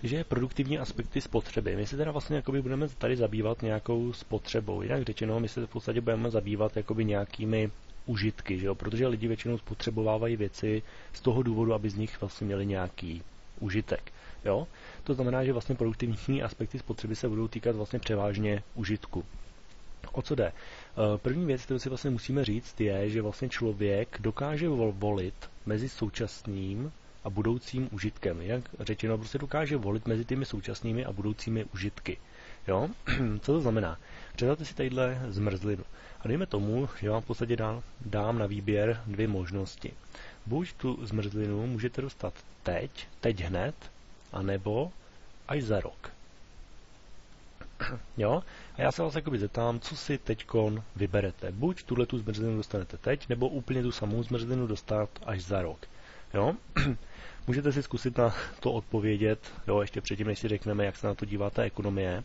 že produktivní aspekty spotřeby. My se teda vlastně jakoby budeme tady zabývat nějakou spotřebou. Jinak řečeno, my se v podstatě budeme zabývat jakoby nějakými užitky, že jo? Protože lidi většinou spotřebovávají věci z toho důvodu, aby z nich vlastně měli nějaký užitek. Jo? To znamená, že vlastně produktivní aspekty spotřeby se budou týkat vlastně převážně užitku. O co jde? První věc, kterou si vlastně musíme říct, je, že vlastně člověk dokáže volit mezi současným a budoucím užitkem. Jak řečeno, prostě dokáže volit mezi těmi současnými a budoucími užitky. Jo? Co to znamená? Představte si tadyhle zmrzlinu. A dejme tomu, že vám v podstatě dám na výběr dvě možnosti. Buď tu zmrzlinu můžete dostat teď hned, anebo až za rok. Jo? A já se vás jakoby zeptám, co si teďkon vyberete. Buď tuhle tu zmrzlinu dostanete teď, nebo úplně tu samou zmrzlinu dostat až za rok. Jo? Můžete si zkusit na to odpovědět, jo, ještě předtím, než si řekneme, jak se na to dívá ta ekonomie.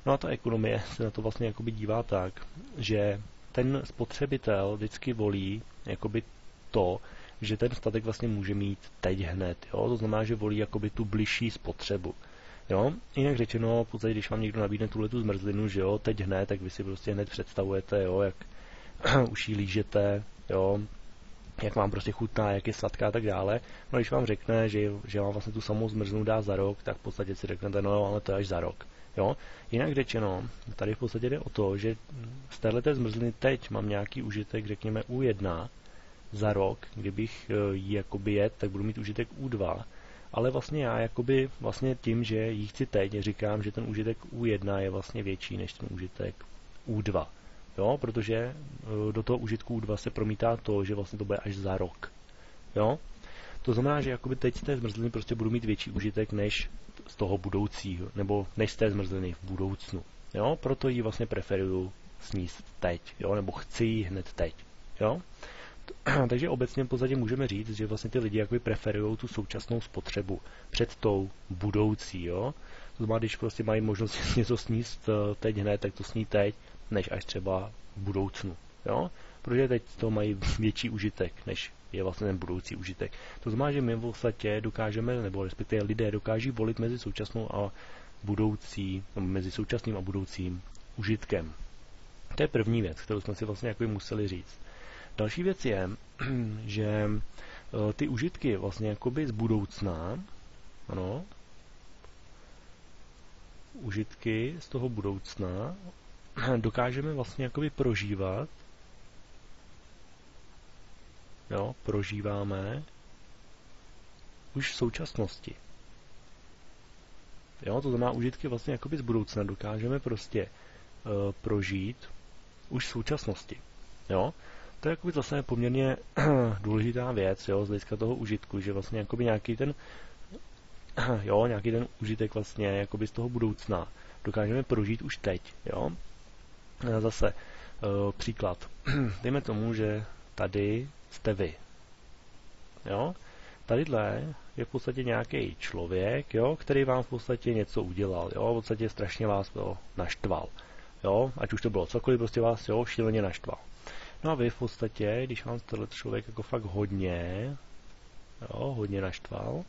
No a ta ekonomie se na to vlastně jakoby dívá tak, že ten spotřebitel vždycky volí jakoby to, že ten statek vlastně může mít teď hned. Jo? To znamená, že volí jakoby tu bližší spotřebu. Jo? Jinak řečeno, v podstatě, když vám někdo nabídne tuhletu zmrzlinu, že jo, teď hned, tak vy si prostě hned představujete, jo, jak už ji lížete, jo, jak vám prostě chutná, jak je sladká a tak dále. No když vám řekne, že vám vlastně tu samou zmrzlinu dá za rok, tak v podstatě si řeknete, no jo, ale to je až za rok. Jo? Jinak řečeno, tady v podstatě jde o to, že z téhleté zmrzliny teď mám nějaký užitek, řekněme U1 za rok, kdybych ji jakoby jet, tak budu mít užitek U2, ale vlastně já jakoby vlastně tím, že ji chci teď, říkám, že ten užitek U1 je vlastně větší než ten užitek U2. Jo, protože do toho užitku U2 se promítá to, že vlastně to bude až za rok. Jo? To znamená, že jakoby teď z té zmrzliny prostě budu mít větší užitek než z toho budoucího, nebo než z té zmrzliny v budoucnu. Jo? Proto ji vlastně preferuju sníst teď, jo? Nebo chci ji hned teď. Jo? Takže obecně v podstatě můžeme říct, že vlastně ty lidi jakoby preferují tu současnou spotřebu před tou budoucí. Jo? To znamená, když prostě mají možnost něco sníst teď hned, tak to sní teď, než až třeba v budoucnu. Jo? Protože teď to mají větší užitek, než je vlastně ten budoucí užitek. To znamená, že my v podstatě dokážeme, nebo respektive lidé dokáží volit mezi současnou a budoucí, nebo mezi současným a budoucím užitkem. To je první věc, kterou jsme si vlastně jako museli říct. Další věc je, že ty užitky vlastně jakoby z budoucna, ano, užitky z toho budoucna dokážeme vlastně jakoby prožívat, jo, prožíváme už v současnosti. Jo, to znamená užitky vlastně jakoby z budoucna dokážeme prostě prožít už v současnosti. Jo? To je jakoby zase poměrně důležitá věc, jo, z hlediska toho užitku, že vlastně jakoby nějaký ten užitek vlastně jakoby z toho budoucna dokážeme prožít už teď. Jo? Zase příklad. Dejme tomu, že tady jste vy. Jo? Tadyhle je v podstatě nějaký člověk, jo, který vám v podstatě něco udělal. Jo? V podstatě strašně vás naštval. Jo? Ať už to bylo cokoliv, prostě vás šíleně naštval. No a vy v podstatě, když vám tenhle člověk jako fakt hodně naštval,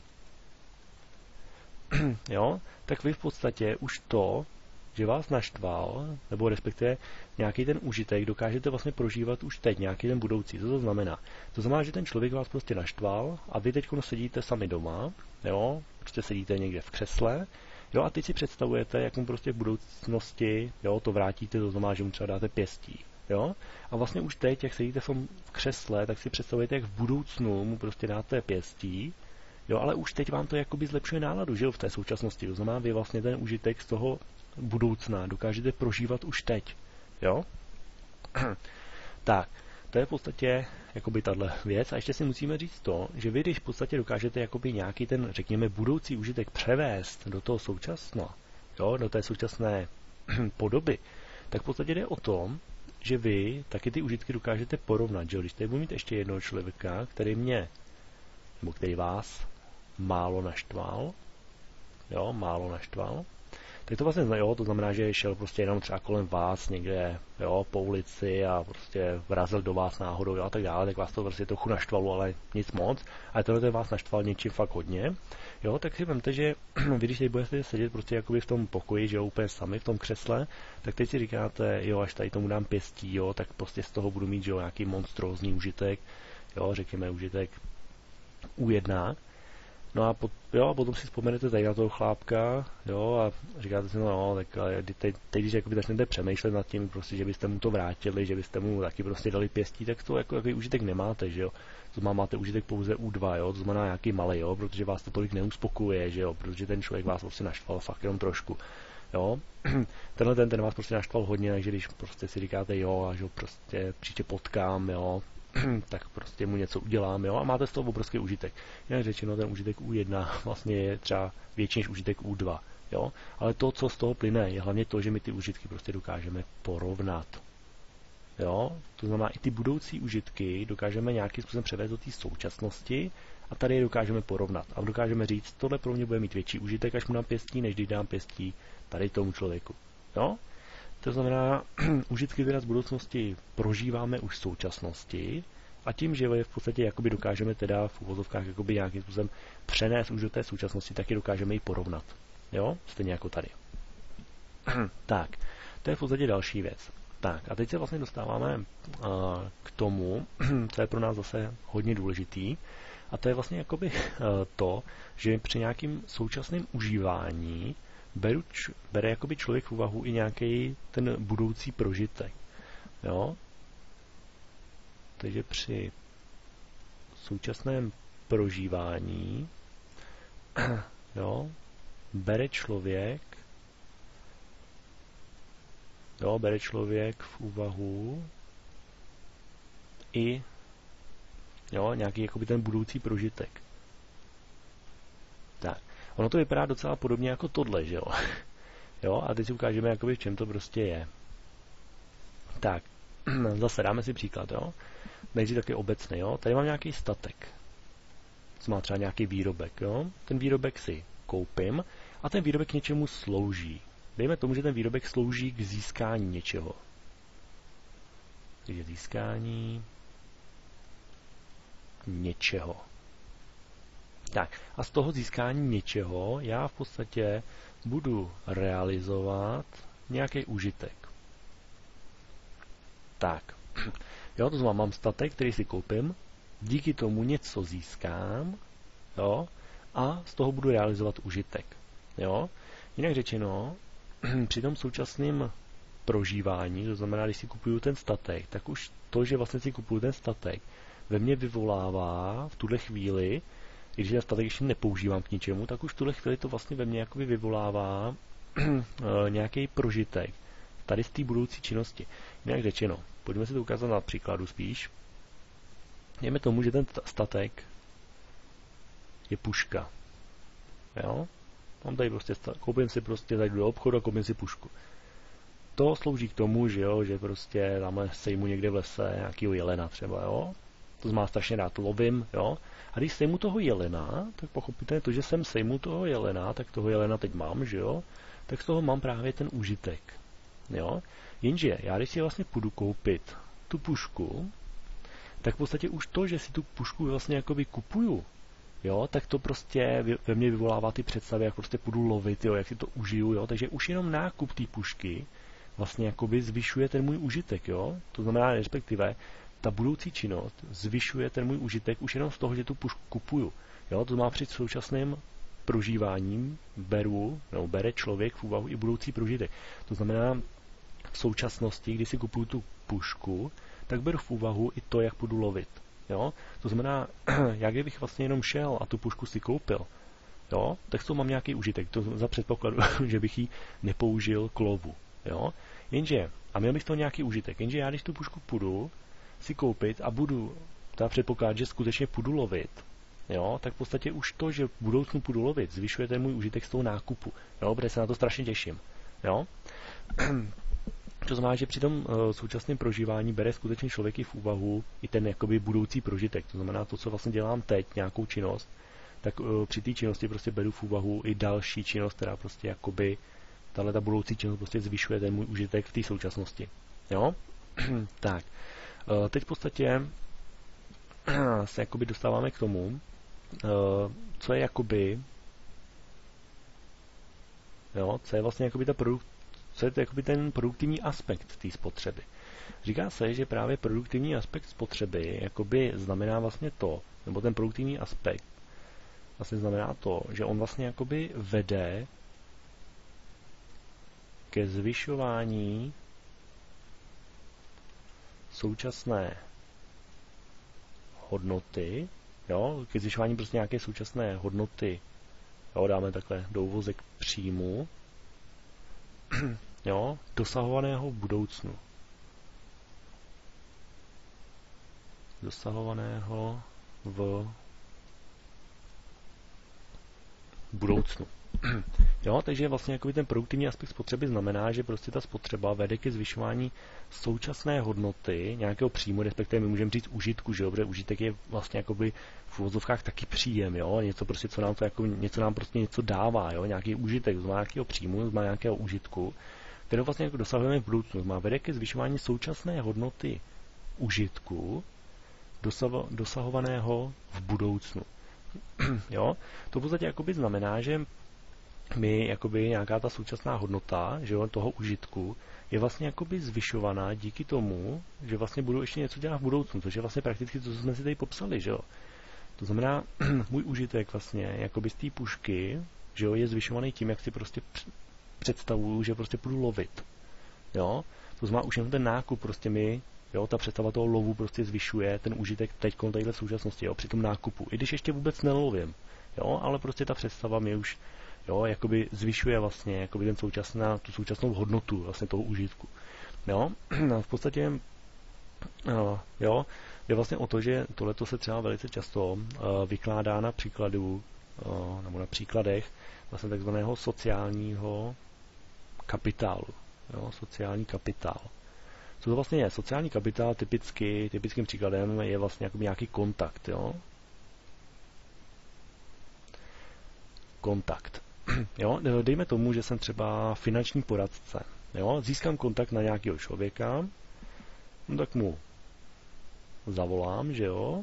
jo, tak vy v podstatě už to, že vás naštval, nebo respektive nějaký ten užitek dokážete vlastně prožívat už teď, nějaký ten budoucí. Co to znamená? To znamená, že ten člověk vás prostě naštval a vy teď sedíte sami doma, jo, prostě sedíte někde v křesle, jo, a teď si představujete, jak mu prostě v budoucnosti, jo, to vrátíte, to znamená, že mu třeba dáte pěstí. Jo? A vlastně už teď, jak sedíte v křesle, tak si představujete, jak v budoucnu mu prostě dáte pěstí, jo, ale už teď vám to jakoby zlepšuje náladu, že jo, v té současnosti. To znamená, vy vlastně ten užitek z toho budoucna dokážete prožívat už teď. Jo? Tak, to je v podstatě jakoby tahle věc. A ještě si musíme říct to, že vy, když v podstatě dokážete jakoby nějaký ten, řekněme, budoucí užitek převést do toho současna, jo, do té současné podoby, tak v podstatě jde o tom, že vy taky ty užitky dokážete porovnat, že když tady budu mít ještě jednoho člověka, který vás málo naštval, tak to vlastně jo, to znamená, že šel prostě jenom třeba kolem vás někde, jo, po ulici a prostě vrazil do vás náhodou, jo, a tak dále, tak vás to prostě trochu naštvalo, ale nic moc. Ale tohle vás naštval něčím fakt hodně, jo, tak si vemte, že vy když teď budete sedět prostě jakoby v tom pokoji, že jo, úplně sami v tom křesle, tak teď si říkáte, jo, až tady tomu dám pěstí, jo, tak prostě z toho budu mít, že jo, nějaký monstrózní užitek, jo, řekněme užitek U1. No a potom si vzpomenete tady na toho chlápka, jo, a říkáte si, no, tak teď když jakoby začnete přemýšlet nad tím, prostě, že byste mu to vrátili, že byste mu taky prostě dali pěstí, tak to jako užitek nemáte, že jo. To znamená, máte užitek pouze U2, jo, to znamená nějaký malý, jo, protože vás to tolik neuspokuje, že jo, protože ten člověk vás prostě naštval fakt jenom trošku, jo. Ten vás prostě naštval hodně, takže když prostě si říkáte, jo, a že ho prostě příště potkám, jo, tak prostě mu něco udělám, jo, a máte z toho obrovský užitek. Jak řečeno, ten užitek U1 vlastně je třeba větší než užitek U2, jo, ale to, co z toho plyne, je hlavně to, že my ty užitky prostě dokážeme porovnat, jo, to znamená i ty budoucí užitky dokážeme nějakým způsobem převést do té současnosti a tady je dokážeme porovnat a dokážeme říct, tohle pro mě bude mít větší užitek, až mu dám pěstí, než když dám pěstí tady tomu člověku, jo. To znamená, užitky teda z budoucnosti prožíváme už v současnosti a tím, že je v podstatě jakoby dokážeme teda v uvozovkách jakoby nějakým způsobem přenést už do té současnosti, tak je dokážeme ji porovnat. Jo? Stejně jako tady. Tak, to je v podstatě další věc. Tak, a teď se vlastně dostáváme k tomu, co je pro nás zase hodně důležitý, a to je vlastně jakoby to, že při nějakým současném užívání bere jakoby člověk v úvahu i nějaký ten budoucí prožitek. Jo? Takže při současném prožívání jo, bere člověk v úvahu i jo, nějaký jakoby ten budoucí prožitek. Tak. Ono to vypadá docela podobně jako tohle, že jo? Jo, a teď si ukážeme, jakoby v čem to prostě je. Tak, zase dáme si příklad, jo? Nejdřív taky obecný, jo? Tady mám nějaký statek, co má třeba nějaký výrobek, jo? Ten výrobek si koupím a ten výrobek k něčemu slouží. Dejme tomu, že ten výrobek slouží k získání něčeho. Takže získání něčeho. Tak, a z toho získání něčeho já v podstatě budu realizovat nějaký užitek. Tak, jo, to znamená, mám statek, který si koupím, díky tomu něco získám, jo, a z toho budu realizovat užitek, jo. Jinak řečeno, při tom současném prožívání, to znamená, když si kupuju ten statek, tak už to, že vlastně si kupuju ten statek, ve mně vyvolává v tuhle chvíli, i když ten statek ještě nepoužívám k ničemu, tak už v tuhle chvíli to vlastně ve mně jakoby vyvolává nějaký prožitek tady z té budoucí činnosti. Jinak řečeno, pojďme si to ukázat na příkladu spíš. Dejme tomu, že ten statek je puška. Jo? Mám tady prostě koupím si prostě, zajdu do obchodu a koupím si pušku. To slouží k tomu, že jo, že prostě tamhle sejmu někde v lese nějakýho jelena třeba, jo. To znamená strašně rád lovím, jo. A když sejmu toho jelena, tak pochopíte to, že jsem sejmu toho jelena, tak toho jelena teď mám, že jo. Tak z toho mám právě ten užitek, jo. Jenže já když si vlastně půjdu koupit tu pušku, tak v podstatě už to, že si tu pušku vlastně jakoby kupuju, jo, tak to prostě ve mně vyvolává ty představy, jak prostě půjdu lovit, jo, jak si to užiju, jo. Takže už jenom nákup té pušky vlastně jakoby zvyšuje ten můj užitek, jo. To znamená, respektive ta budoucí činnost zvyšuje ten můj užitek už jenom z toho, že tu pušku kupuju. Jo, to má při současném prožíváním bere člověk v úvahu i budoucí prožitek. To znamená, v současnosti, když si kupuju tu pušku, tak beru v úvahu i to, jak půjdu lovit. Jo? To znamená, jak kdybych vlastně jenom šel a tu pušku si koupil, jo? Tak to mám nějaký užitek. To za předpokladu, že bych ji nepoužil k lovu. Jo? Jenže, a měl bych to nějaký užitek, jenže já když tu pušku půjdu si koupit a budu teda předpokládat, že skutečně půjdu lovit, jo, tak v podstatě už to, že v budoucnu půjdu lovit, zvyšuje ten můj užitek z toho nákupu, jo, protože se na to strašně těším, jo. To znamená, že při tom současném prožívání bere skutečně člověk i v úvahu i ten jakoby budoucí prožitek, to znamená to, co vlastně dělám teď, nějakou činnost, tak při té činnosti prostě beru v úvahu i další činnost, která prostě jakoby tahle ta budoucí činnost prostě zvyšuje ten můj užitek v té současnosti. Jo? Tak. Teď v podstatě se jakoby dostáváme k tomu, co je jakoby, jo, co je vlastně jakoby co je to jakoby ten produktivní aspekt té spotřeby. Říká se, že právě produktivní aspekt spotřeby jakoby znamená vlastně to, nebo ten produktivní aspekt vlastně znamená to, že on vlastně jakoby vede ke zvyšování současné hodnoty, jo, ke zvyšování prostě nějaké současné hodnoty, jo, dáme takhle do uvozek příjmu, jo, dosahovaného v budoucnu. Dosahovaného v budoucnu. Jo, takže vlastně jakoby ten produktivní aspekt spotřeby znamená, že prostě ta spotřeba vede ke zvyšování současné hodnoty nějakého příjmu, respektive my můžeme říct užitku, že jo, protože užitek je vlastně jakoby v uvozovkách taky příjem, jo, něco prostě, co nám to jako, něco nám prostě něco dává, jo, nějaký užitek, znamená nějakého příjmu, znamená nějakého užitku, kterého vlastně jako dosahujeme v budoucnu, znamená vede ke zvyšování současné hodnoty užitku dosahovaného v budoucnu. Jo, to v podstatě jakoby znamená, že my jakoby nějaká ta současná hodnota, že jo, toho užitku je vlastně jakoby zvyšovaná díky tomu, že vlastně budu ještě něco dělat v budoucnu, což je vlastně prakticky to, co jsme si tady popsali, že jo. To znamená, můj užitek vlastně jakoby z té pušky, že jo, je zvyšovaný tím, jak si prostě představuju, že prostě půjdu lovit. Jo, to znamená už jenom ten nákup prostě mi, jo, ta představa toho lovu prostě zvyšuje ten užitek teď tadyhle v současnosti, jo, při tom nákupu, i když ještě vůbec nelovím, jo, ale prostě ta představa mi už, jo, jakoby zvyšuje vlastně jakoby tu současnou hodnotu vlastně toho užitku. Jo, v podstatě jo, jde vlastně o to, že tohleto se třeba velice často vykládá na příkladu nebo na příkladech vlastně takzvaného sociálního kapitálu. Jo, sociální kapitál. Co to vlastně je? Sociální kapitál typickým příkladem je vlastně jako nějaký kontakt. Jo? Kontakt. Jo? Dejme tomu, že jsem třeba finanční poradce. Jo? Získám kontakt na nějakého člověka, no tak mu zavolám, že jo?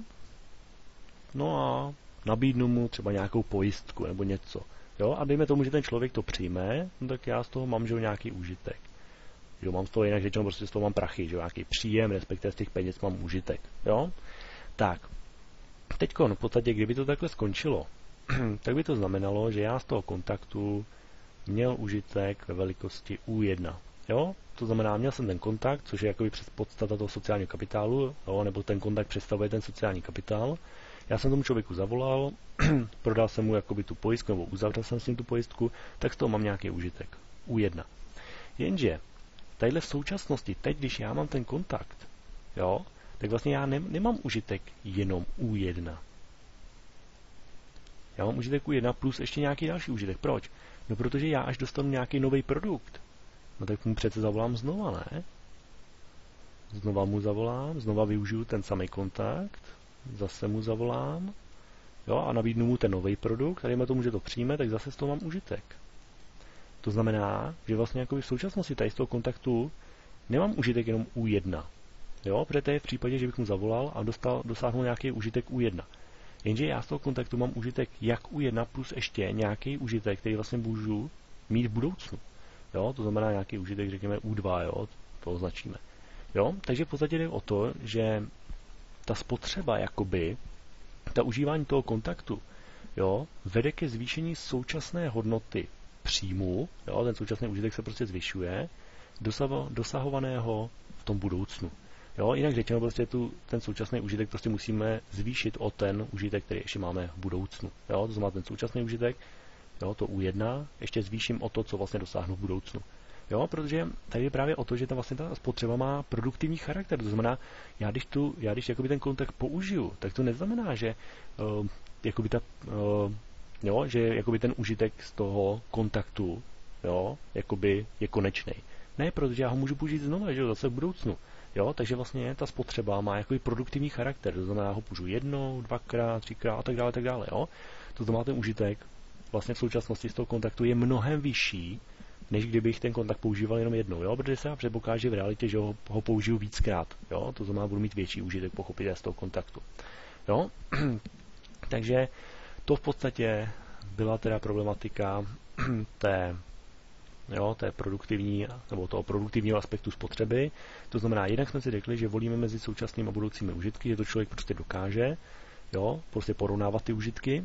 No a nabídnu mu třeba nějakou pojistku nebo něco. Jo? A dejme tomu, že ten člověk to přijme, no tak já z toho mám, že jo, nějaký užitek. Jo, mám z toho jinak řečeno, prostě z toho mám prachy, že jo, nějaký příjem, respektive z těch peněz mám užitek. Jo? Tak, teďko, no v podstatě, kdyby to takhle skončilo, tak by to znamenalo, že já z toho kontaktu měl užitek ve velikosti U1. Jo? To znamená, měl jsem ten kontakt, což je jakoby podstata toho sociálního kapitálu, jo? Nebo ten kontakt představuje ten sociální kapitál. Já jsem tomu člověku zavolal, prodal jsem mu jakoby tu pojistku, nebo uzavřel jsem s ním tu pojistku, tak z toho mám nějaký užitek. U1. Jenže, tadyhle v současnosti, teď, když já mám ten kontakt, jo, tak vlastně já nemám užitek jenom U1. Já mám užitek U1 plus ještě nějaký další užitek. Proč? No protože já až dostanu nějaký nový produkt, no tak mu přece zavolám znova, ne? Znova mu zavolám, znova využiju ten samý kontakt, zase mu zavolám, jo, a nabídnu mu ten nový produkt, a dejme tomu, že to přijme, tak zase z toho mám užitek. To znamená, že vlastně jako v současnosti tady z toho kontaktu nemám užitek jenom U1. Jo, protože to je v případě, že bych mu zavolal a dosáhnul nějaký užitek U1. Jenže já z toho kontaktu mám užitek jak U1 plus ještě nějaký užitek, který vlastně můžu mít v budoucnu. Jo, to znamená nějaký užitek, řekněme U2, jo, to označíme. Jo, takže v podstatě jde o to, že ta spotřeba, jakoby, ta užívání toho kontaktu, jo, vede ke zvýšení současné hodnoty příjmu, jo, ten současný užitek se prostě zvyšuje, dosahovaného v tom budoucnu. Jo, jinak řečeno, prostě ten současný užitek prostě musíme zvýšit o ten užitek, který ještě máme v budoucnu. Jo, to znamená ten současný užitek, jo, to U1, ještě zvýším o to, co vlastně dosáhnu v budoucnu. Jo, protože tady je právě o to, že vlastně ta spotřeba má produktivní charakter. To znamená, já když jakoby ten kontakt použiju, tak to neznamená, že jakoby jo, že jakoby ten užitek z toho kontaktu, jo, jakoby je konečný. Ne, protože já ho můžu použít znovu, že jo, zase v budoucnu. Jo, takže vlastně ta spotřeba má jakoby produktivní charakter. To znamená, já ho použiju jednou, dvakrát, třikrát a tak dále, jo. To znamená, ten užitek vlastně v současnosti z toho kontaktu je mnohem vyšší, než kdybych ten kontakt používal jenom jednou, jo? Protože se předpokládá v realitě, že ho použiju víckrát, jo? To znamená, budu mít větší užitek pochopit z toho kontaktu. Jo? Takže to v podstatě byla teda problematika té produktivní, nebo toho produktivního aspektu spotřeby. To znamená, jednak jsme si řekli, že volíme mezi současnými a budoucími užitky, že to člověk prostě dokáže, jo, prostě porovnávat ty užitky,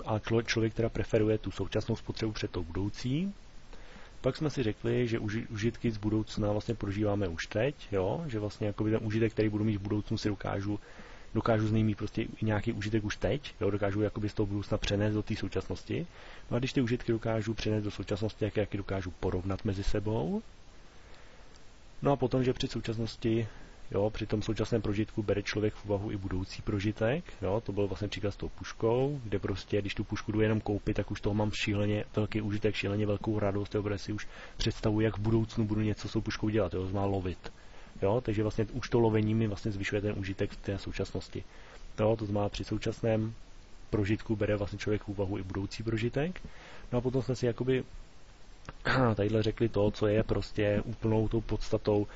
a člověk teda preferuje tu současnou spotřebu před tou budoucí. Pak jsme si řekli, že užitky z budoucna vlastně prožíváme už teď, jo, že vlastně jakoby ten užitek, který budu mít v budoucnu, si dokážu z něj mít prostě i nějaký užitek už teď, jo, dokážu jakoby z toho budoucna přenést do té současnosti. No a když ty užitky dokážu přenést do současnosti, jak je dokážu porovnat mezi sebou. No a potom, že při současnosti, jo, při tom současném prožitku bere člověk v úvahu i budoucí prožitek, jo, to byl vlastně příklad s tou puškou, kde prostě, když tu pušku jdu jenom koupit, tak už toho mám šíleně velký užitek, šíleně velkou radost, jo, protože si už představuji, jak v budoucnu budu něco s tou puškou dělat, jo, znamená lovit. Jo, takže vlastně už to lovení mi vlastně zvyšuje ten užitek v té současnosti. Jo, to znamená, při současném prožitku bere vlastně člověk v úvahu i budoucí prožitek. No a potom jsme si jakoby tadyhle řekli to, co je prostě úplnou tou podstatou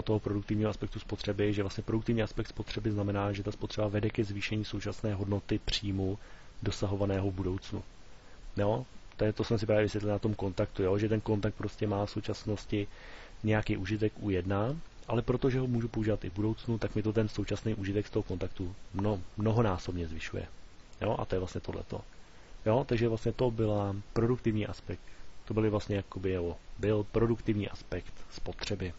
toho produktivního aspektu spotřeby, že vlastně produktivní aspekt spotřeby znamená, že ta spotřeba vede ke zvýšení současné hodnoty příjmu dosahovaného v budoucnu. Jo, to jsem si právě vysvětlil na tom kontaktu, jo, že ten kontakt prostě má v současnosti nějaký užitek U1, ale protože ho můžu používat i v budoucnu, tak mi to ten současný užitek z toho kontaktu mnohonásobně zvyšuje. Jo, a to je vlastně tohleto. Jo, takže vlastně to byla produktivní aspekt. To byl produktivní aspekt spotřeby.